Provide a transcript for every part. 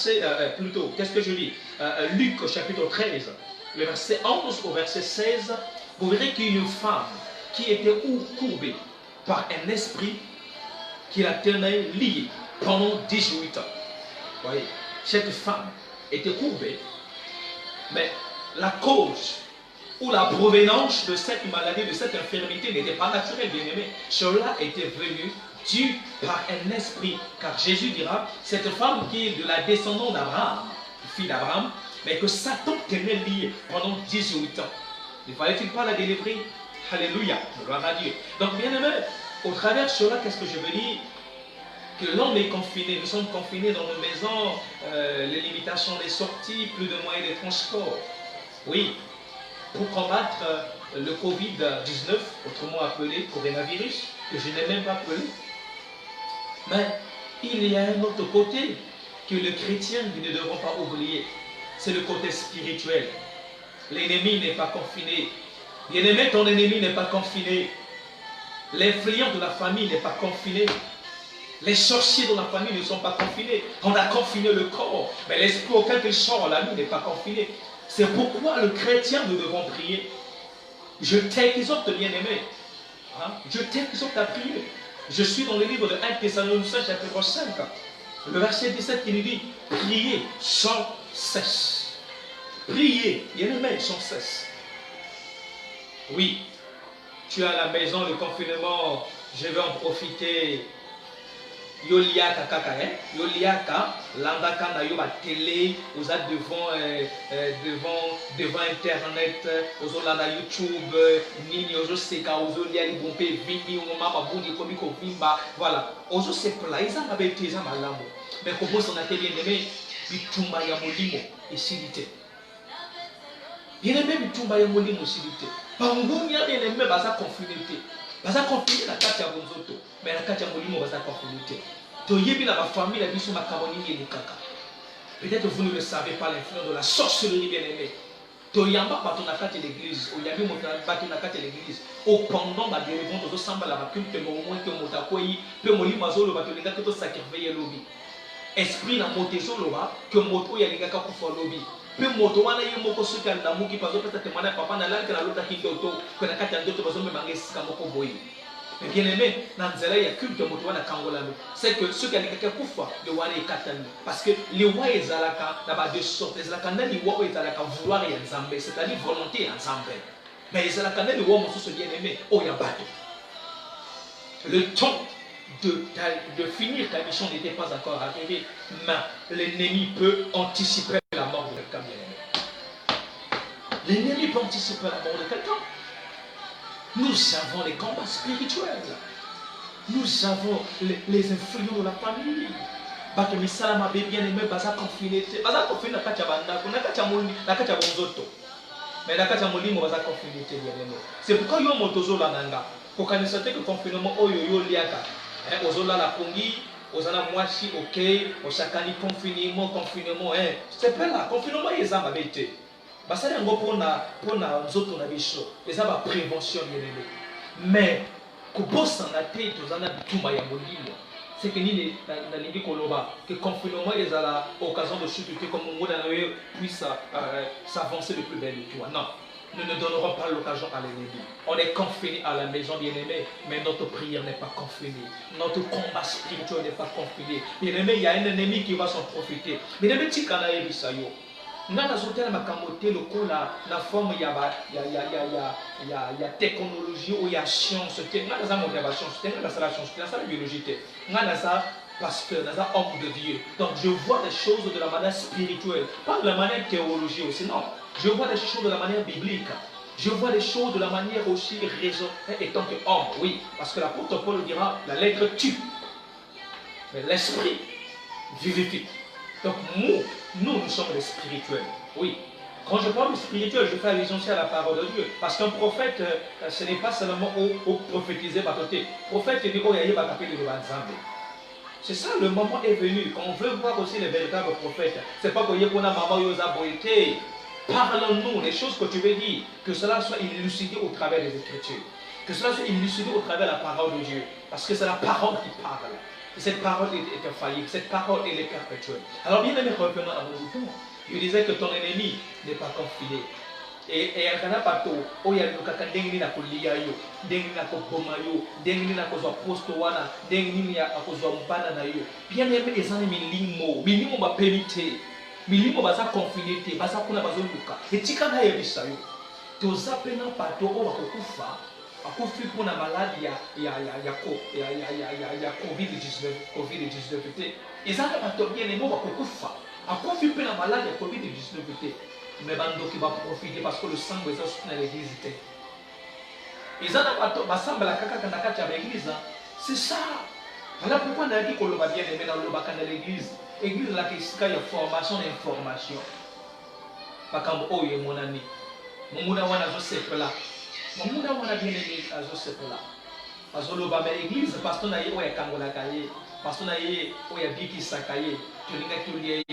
verset, plutôt, qu'est-ce que je lis? Luc au chapitre 13, le verset 11 au verset 16, vous verrez qu'il y a une femme qui était courbée par un esprit qui la tenait liée pendant 18 ans. Vous voyez, cette femme était courbée, mais la cause ou la provenance de cette maladie, de cette infirmité n'était pas naturelle, bien aimé. Cela était venu dû par un esprit. Car Jésus dira, cette femme qui est de la descendance d'Abraham, fille d'Abraham, mais que Satan tenait liée pendant 18 ans. Ne fallait-il pas la délivrer? Alléluia, gloire à Dieu. Donc, bien aimé, au travers de cela, qu'est-ce que je veux dire? Que l'homme est confiné, nous sommes confinés dans nos maisons, les limitations des sorties, plus de moyens de transport. Oui, pour combattre le Covid-19, autrement appelé coronavirus, que je n'ai même pas appelé. Mais il y a un autre côté que les chrétiens ne devront pas oublier. C'est le côté spirituel. L'ennemi n'est pas confiné. Bien-aimé, ton ennemi n'est pas confiné. L'influent de la famille n'est pas confiné. Les sorciers de la famille ne sont pas confinés. On a confiné le corps. Mais l'esprit auquel il sort la nuit n'est pas confiné. C'est pourquoi le chrétien, nous devons prier. Je t'exhorte, bien-aimé. Hein? Je t'exhorte à prier. Je suis dans le livre de 1 Thessaloniciens, chapitre 5. Le verset 17 qui nous dit, priez sans cesse. Priez, bien-aimé, sans cesse. Oui, tu es à la maison, le confinement, je vais en profiter. Yoliaka kaka, Yoliaka, landaka na yoba télé, vous êtes devant internet, aux olanda YouTube, nini, aux seka, aux olia libompe, vimbi, au mama boudi komiko vimba, voilà. Aux se plaisa ma bête, ils ma lambo. Mais comment s'en a-t-il bien aimé? Bitumba ya molimo, et silité. Bien aimé, bitumba ya molimo, silité. Pangoumia bien aimé, baza confinité. Baza confiné la carte ya bonzoto, mais la carte ya molimo baza confinité. Toyebi na ma famille la biso makamoni ni kaka. Peut-être vous ne le savez pas, l'influence de la sorcellerie bien aimée. Toyamba bato na kati l'église, oyabi motana bato na kati l'église. Au pendant ba délivron to samba la bakulte mo moins que motakoyi, pe molimo azolo bato linga que to sacrifier lobi. Esprit na motezo loba que moto ya linga ka kufa lobi. Pe moto wana ye moko soki na muki pazo peta temana papa na lanka na lota kindoto que na kati ndoto bazo me mangesi moko boyi. Mais bien aimé, dans le y a culte motowana kangolano. C'est que ceux qui ont quelqu'un koufa de wana et katani. Parce que les wa ezalaka d'abord de sorte ezalaka na li wa ezalaka vouloir et nzambe, c'est-à-dire volonté et nzambe. Mais ezalaka na li wa mosusu bien aimé o ya bato. Le temps de finir ta mission n'était pas encore arrivé, mais l'ennemi peut anticiper la mort de quelqu'un bien aimé. L'ennemi peut anticiper la mort de quelqu'un. Nous avons les combats spirituels. Nous avons les influences de la famille. Parce que Misalama bien aimé, baza confiné. Baza confiné na kacha bandako, na kacha moli, na kacha bonzoto. Mais na kacha moli mo baza confiné bien aimé. C'est pourquoi yo motozo la nanga. Pour qu'on sache que confinement oyo yo liaka. Ozola la pongi, ozana mwasi ok, osakani confinement, c'est pas là, confinement yezama bete. Basali yango pona nzoto na biso eza ba prévention bien aimé. Mais kobosana te tozana bitumba ya molimo. C'est que ni na lingi koloba que confinement est à la occasion de chuter comme on puisse s'avancer de plus belle de toi. Non, nous ne donnerons pas l'occasion à l'ennemi. On est confiné à la maison bien aimé, mais notre prière n'est pas confinée. Notre combat spirituel n'est pas confiné. Bien aimé, il y a un ennemi qui va s'en profiter. Bien aimé, tikana ebisayo. Nana zotela makamote lokola na forme ya technologie ou ya science te ngana za mo ya science te ngana la science la biologie te ngana za pasteur naza homme de Dieu. Donc je vois des choses de la manière spirituelle, pas de la manière théologie aussi, non. Je vois des choses de la manière biblique. Je vois des choses de la manière aussi raison étant que homme, oui, parce que l'apôtre Paul dira la lettre tue, mais l'esprit vivifie. Donc nous sommes les spirituels. Oui. Quand je parle de spirituel, je fais allusion aussi à la parole de Dieu. Parce qu'un prophète, ce n'est pas seulement au prophétiser par côté. Prophète, il dit oh, c'est ça, le moment est venu. Quand on veut voir aussi les véritables prophètes, c'est pas qu'il y a qu'on a maman yosa boité. Parlons-nous les choses que tu veux dire, que cela soit élucidé au travers des Écritures, que cela soit élucidé au travers de la parole de Dieu. Parce que c'est la parole qui parle. Cette parole est infaillible, cette parole elle est perpétuelle. Alors bien aimé, revenons à nos moutons. Je disais que ton ennemi n'est pas ton filet. Et akana pato oya lukaka ndenge na kulia yo, ndenge na koboma yo, ndenge na kozwa posto wana, ndenge na akozwa mbana na yo. Bien aimé ezana milimo ba permité. Milimo baza confiné te, baza kuna bazo luka. Etika na yebisa yo. Toza pena pato o bakokufa. Akufi pona maladie ya COVID-19 te. Ezana pato bien aimé bakokufa. Akufi pena maladie ya COVID-19 te. Mais bando qui va profiter parce que le sang est dans l'église. Ils ont la kaka à l'église. C'est ça. Voilà pourquoi on a dit qu'on va bien aimer dans le bac de l'église. L'église là qui y a formation et information. Pas comme oh et mon ami. Mon mouna wana zo sepela. Mon mouna wana bien aimé à zo sepela. Parce que le bac de l'église pasteur na ye oya kangola kaye. Pasteur na ye oya biki sakaye. Tu linga tu lié.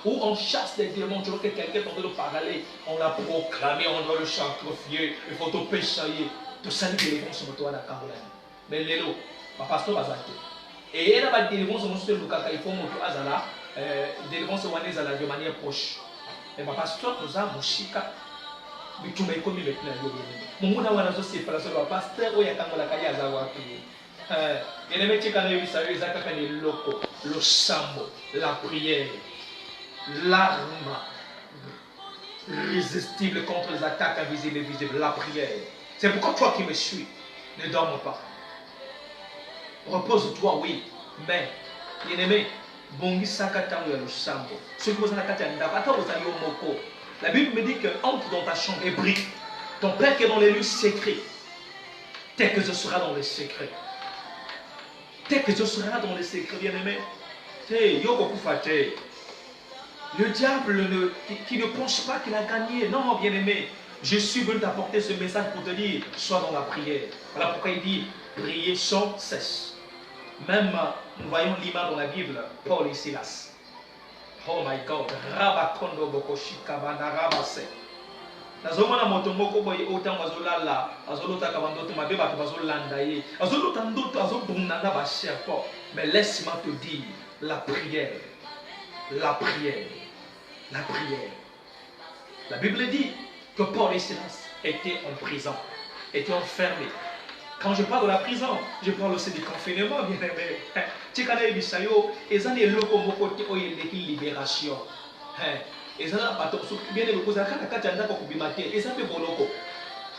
Où on chasse les démons, tu vois que quelqu'un est en train de parler, on l'a proclamé, on doit le sacrifier, il faut te pécher, tout ça, les délivrance sur toi, la mais l'élo, ma pasteur va s'acheter. Et il y a des délivrances sur le caca, il faut moto azala, délivrance sur Wanezala de manière proche. Et ma pasteur, nous avons Moshika, mais tu m'as commis maintenant. Mon monde a un associé, par le pasteur, où il y a quand la caille à Zawa. Et les métiers qu'on a eu, ça veut dire que les locaux, le sambo, la prière, l'arme irrésistible contre les attaques invisibles et visibles, la prière. C'est pourquoi toi qui me suis, ne dorme pas. Repose-toi, oui, mais, bien aimé, bongi sakatang le sambo. Ce que vous en avez, la Bible me dit que entre dans ta chambre et brille. Ton Père qui est dans les lieux secrets, tel que je serai dans les secrets. Tel que je serai dans les secrets, bien-aimé. Le diable qui ne pense pas qu'il a gagné. Non, bien-aimé. Je suis venu t'apporter ce message pour te dire, sois dans la prière. Voilà pourquoi il dit, prier sans cesse. Même, nous voyons l'image dans la Bible, Paul et Silas. Oh my God. Rabakondo bokoshika banarabase. Nazomona moto moko boye autant bazolala azolota kabandoto mabe bato bazolanda ye azolota ndoto azobunana ba serpent. Mais laisse-moi te dire la prière, la prière, la prière. La Bible dit que Paul et Silas étaient en prison, étaient enfermés. Quand je parle de la prison, je parle aussi du confinement, bien aimé. Tu connais Bisayo, ils ont des locaux côté où il y a une libération. Et ça n'a pas bien aimé, vous avez et ça fait boloko.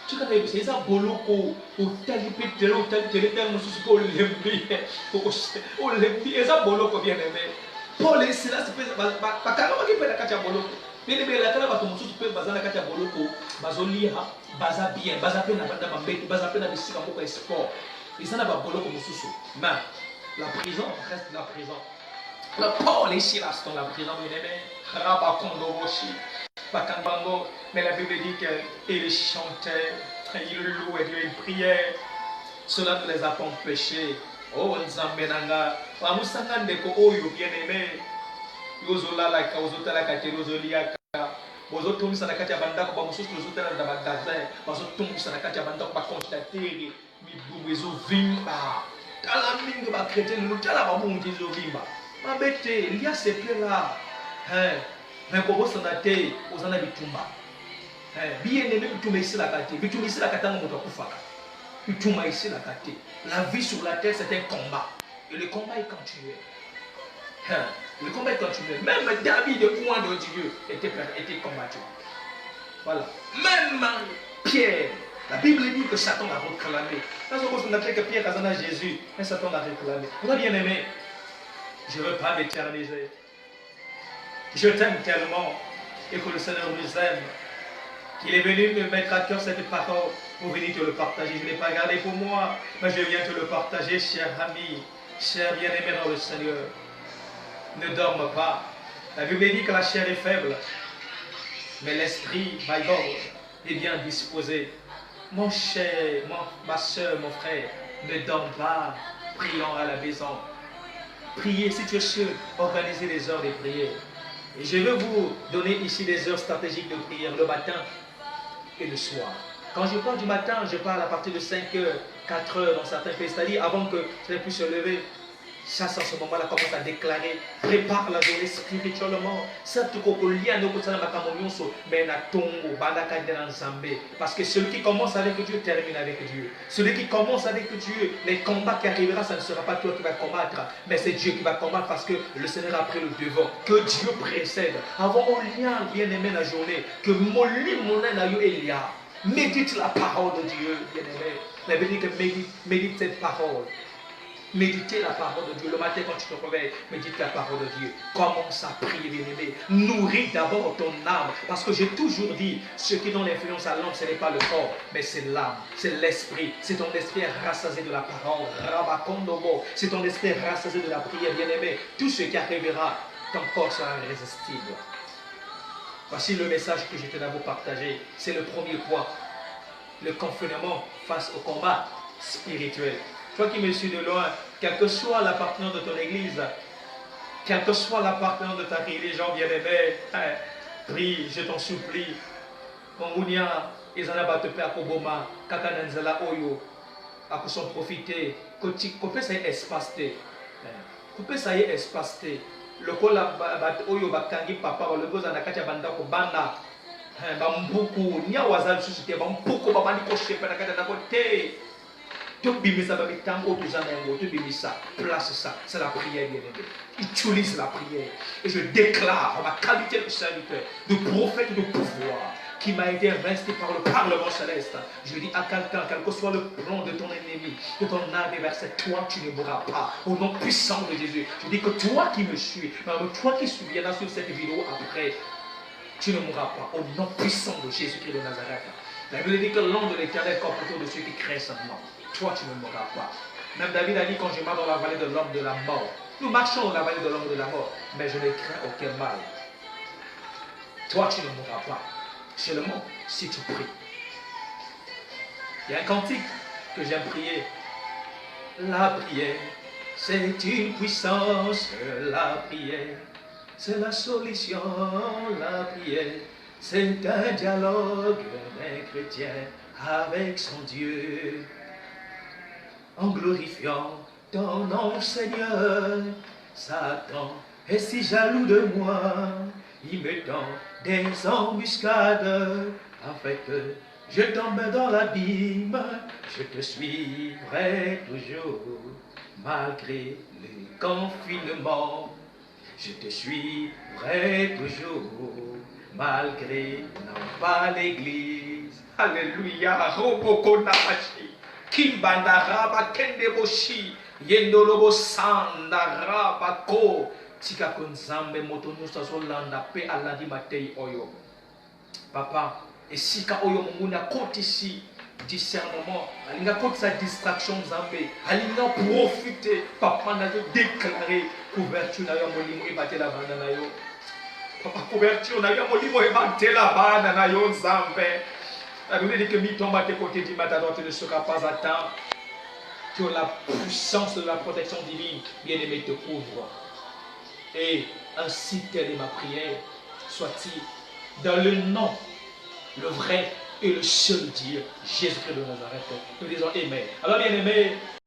Tu connais Bisayo, ça boloko, au talipé, au talipé, au lembi, et ça boloko, bien aimé. Paul et Silas, pas carrément qui fait la katia boloko. Bien aimé, la kala bato mususu pe bazana katia boloko, bazoliha, baza bien, baza pe na banda mambeti, baza pe na bisika moko sport. Et ça n'a pas boloko mususu. Mais la prison reste la prison. Le Paul et Silas dans la prison, bien aimé. Rabakondo Roshi, Bakambango, mais la Bible dit qu'ils chantaient, ils louaient Dieu, ils priaient. Cela ne les a pas empêchés. Oh, Nzambenanga, Ramusanga Ndeko Oyo, bien aimé. Yozola la Kauzota la Katerozoliaka. Bozotum Sanakatia Bandako, Bamusus, Zotala da Bagazin, Bazotum Sanakatia Bandako, Bakonstateri, Mibuzo Vimba. Talamingo Bakreté, nous talabamou Dizo Vimba. Ma bête, il y a ces plaies-là. Mais comment s'en a-t-il aux années Bitumba? Bien aimé, Bitumba ici la gâté. Bitumba ici la gâté, on va faire. Bitumba ici la gâté. La vie sur la terre, c'est un combat. Et le combat est continué. Le combat est continué. Même David, le point de Dieu, était combattu. Voilà. Même Pierre, la Bible dit que Satan l'a réclamé. Quand on a fait que Pierre a Jésus, mais Satan l'a réclamé. On a bien aimé. Je ne veux pas m'éterniser. Je t'aime tellement et que le Seigneur nous aime, qu'il est venu me mettre à cœur cette parole pour venir te le partager. Je ne l'ai pas gardé pour moi, mais je viens te le partager, cher ami, cher bien-aimé dans le Seigneur. Ne dorme pas. La Bible dit que la chair est faible, mais l'esprit, my God, est bien disposé. Mon cher, ma soeur, mon frère, ne dorme pas. Prions à la maison. Priez si tu es sûr, organisez les heures de prière. Et je vais vous donner ici des heures stratégiques de prière le matin et le soir. Quand je parle du matin, je parle à partir de 5 heures, 4 heures dans certains pays, c'est-à-dire avant que je puisse se lever. Ça, en ce moment-là, commence à déclarer, prépare la journée spirituellement. Parce que celui qui commence avec Dieu termine avec Dieu. Celui qui commence avec Dieu, les combats qui arriveront, ça ne sera pas toi qui vas combattre, mais c'est Dieu qui va combattre parce que le Seigneur a pris le devant. Que Dieu précède. Avant au lien bien-aimé la journée, que mon lit, mon Elia. Médite la parole de Dieu, bien-aimé. La Bible dit que médite cette parole. Méditez la parole de Dieu. Le matin, quand tu te réveilles, médite la parole de Dieu. Commence à prier, bien-aimé. Nourris d'abord ton âme. Parce que j'ai toujours dit, ce qui donne l'influence à l'homme, ce n'est pas le corps, mais c'est l'âme, c'est l'esprit. C'est ton esprit rassasié de la parole. Rabakondobo. C'est ton esprit rassasié de la prière, bien-aimé. Tout ce qui arrivera, ton corps sera irrésistible. Voici le message que je tenais à vous partager. C'est le premier point. Le confinement face au combat spirituel. Toi qui me suis de loin, quelle que soit l'appartenance de ton église, quelle que soit l'appartenance de ta religion bien-aimée, prie, je t'en supplie. Kongunia, ils en abattent pas à Koboma, Kakananzala Oyo, à quoi s'en profiter, qu'on ça y espace, qu'on ça y espace. Le col Oyo Bakangi Papa, le goza Nakacha Banda Kobanda, Bambuku, Nia Wazal Susite, Bambuku, Babani Koche, Panakata côté. Place ça, c'est la prière, bien-aimé. Utilise la prière. Et je déclare en ma qualité de serviteur, de prophète de pouvoir, qui m'a été investi par le Parlement céleste. Je dis à quelqu'un, quel que soit le plan de ton ennemi, de ton adversaire, toi tu ne mourras pas. Au nom puissant de Jésus, je dis que toi qui me suis, même toi qui viendras sur cette vidéo après, tu ne mourras pas. Au nom puissant de Jésus-Christ de Nazareth. La Bible dit que l'ange de l'Éternel campe autour de ceux qui créent son nom. Toi, tu ne mourras pas. Même David a dit, quand je marche dans la vallée de l'homme de la mort, nous marchons dans la vallée de l'homme de la mort, mais je ne crains aucun mal. Toi, tu ne mourras pas. Seulement, si tu pries. Il y a un cantique que j'aime prier. La prière, c'est une puissance. La prière, c'est la solution. La prière, c'est un dialogue d'un chrétien avec son Dieu. En glorifiant ton nom, Seigneur, Satan est si jaloux de moi, il me tend des embuscades, afin que je tombe dans l'abîme, je te suivrai toujours, malgré le confinement, je te suivrai toujours, malgré non pas l'église. Alléluia, Roboko Namachi. Kimbandaraba Kendeboshi Yendolobo Sandaraba Ko Tika Konzambe Motonyo Sazolanda Pe Aladi Matei Oyo. Papa, et si ka Oyo Munguna compte ici discernement, Alinga compte sa distraction Zambé, Alinga profiter, Papa n'a déclaré couverture na yo molimo ebate la banda na yo. Papa couverture na yo molimo ebate la banda na yo Zambé. La Bible dit que mi tombe à tes côtés, dit Matador, tu ne seras pas à temps. Que la puissance de la protection divine, bien-aimé, te couvre. Et ainsi telle est ma prière, soit-il dans le nom, le vrai et le seul Dieu, Jésus-Christ de Nazareth. Nous disons Amen. Alors, bien-aimé,